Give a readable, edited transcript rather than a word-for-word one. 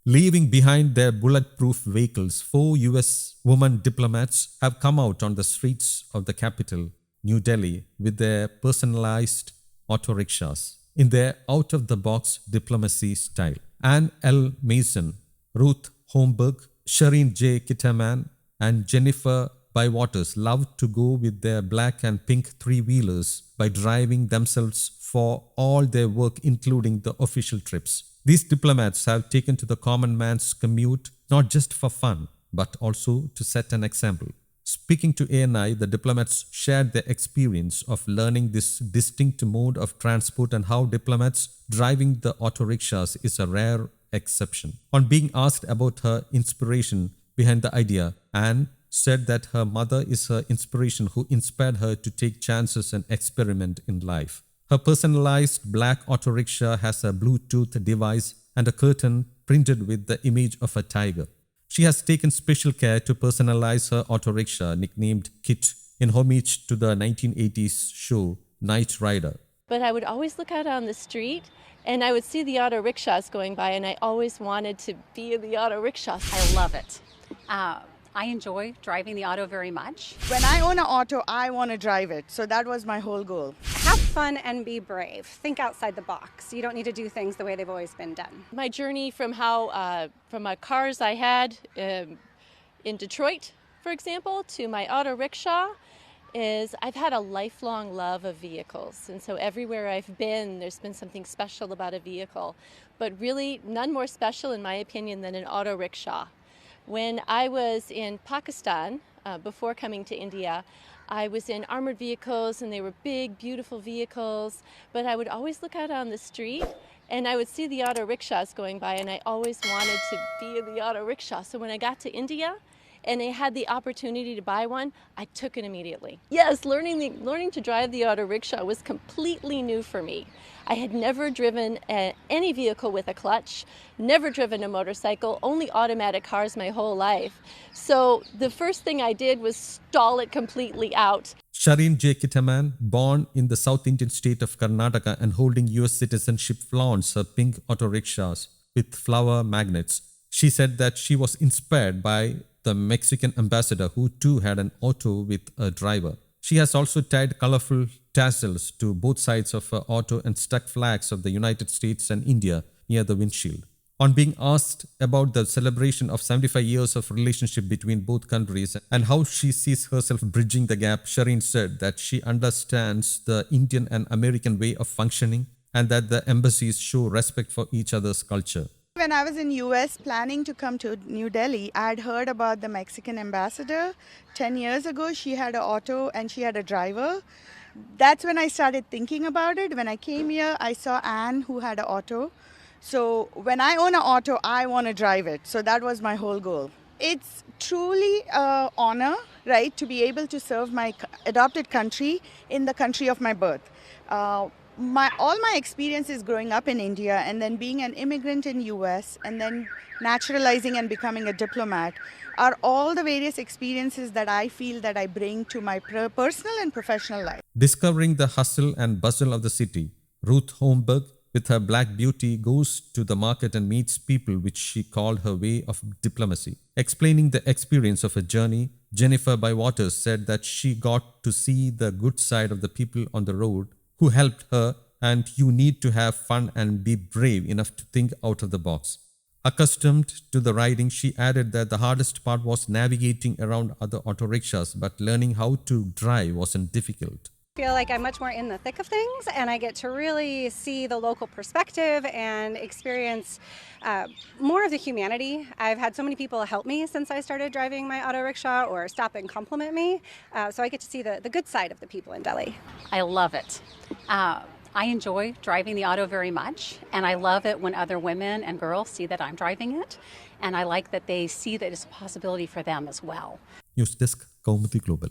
Leaving behind their bulletproof vehicles, 4 US women diplomats have come out on the streets of the capital, New Delhi, with their personalized auto rickshaws in their out of the box diplomacy style. Anne L. Mason, Ruth Holmberg, Shareen J. Kitterman, and Jennifer Bywaters love to go with their black and pink three-wheelers by driving themselves for all their work, including the official trips. These diplomats have taken to the common man's commute not just for fun, but also to set an example. Speaking to ANI, the diplomats shared their experience of learning this distinct mode of transport and how diplomats driving the auto rickshaws is a rare exception. On being asked about her inspiration behind the idea, Anne said that her mother is her inspiration who inspired her to take chances and experiment in life. Her personalized black auto rickshaw has a Bluetooth device and a curtain printed with the image of a tiger. She has taken special care to personalize her auto rickshaw, nicknamed Kit, in homage to the 1980s show Knight Rider. But I would always look out on the street and I would see the auto rickshaws going by, and I always wanted to be in the auto rickshaws. I love it. I enjoy driving the auto very much. When I own an auto, I want to drive it. So that was my whole goal. Have fun and be brave. Think outside the box. You don't need to do things the way they've always been done. My journey from my cars I had in Detroit, for example, to my auto rickshaw is I've had a lifelong love of vehicles. And so everywhere I've been, there's been something special about a vehicle. But really, none more special, in my opinion, than an auto rickshaw. When I was in Pakistan, before coming to India, I was in armored vehicles, and they were big, beautiful vehicles. But I would always look out on the street, and I would see the auto rickshaws going by, and I always wanted to be in the auto rickshaw. So when I got to India, and I had the opportunity to buy one, I took it immediately. Yes, learning to drive the auto rickshaw was completely new for me. I had never driven any vehicle with a clutch, never driven a motorcycle, only automatic cars my whole life. So the first thing I did was stall it completely out. Shareen J. Kitterman, born in the South Indian state of Karnataka and holding US citizenship, flaunts her pink auto rickshaws with flower magnets. She said that she was inspired by the Mexican ambassador, who too had an auto with a driver. She has also tied colorful tassels to both sides of her auto and stuck flags of the United States and India near the windshield. On being asked about the celebration of 75 years of relationship between both countries and how she sees herself bridging the gap, Shareen said that she understands the Indian and American way of functioning and that the embassies show respect for each other's culture. When I was in US planning to come to New Delhi, I had heard about the Mexican ambassador. 10 years ago, she had an auto and she had a driver. That's when I started thinking about it. When I came here, I saw Anne, who had an auto. So when I own an auto, I want to drive it. So that was my whole goal. It's truly an honor, right, to be able to serve my adopted country in the country of my birth. All my experiences growing up in India and then being an immigrant in US and then naturalizing and becoming a diplomat are all the various experiences that I feel that I bring to my personal and professional life. Discovering the hustle and bustle of the city, Ruth Holmberg, with her black beauty, goes to the market and meets people, which she called her way of diplomacy. Explaining the experience of her journey, Jennifer Bywaters said that she got to see the good side of the people on the road who helped her, and you need to have fun and be brave enough to think out of the box. Accustomed to the riding, she added that the hardest part was navigating around other auto rickshaws, but learning how to drive wasn't difficult. I feel like I'm much more in the thick of things, and I get to really see the local perspective and experience more of the humanity. I've had so many people help me since I started driving my auto rickshaw or stop and compliment me, so I get to see the good side of the people in Delhi. I love it. I enjoy driving the auto very much, and I love it when other women and girls see that I'm driving it, and I like that they see that it's a possibility for them as well. News Desk, Kaumudy Global.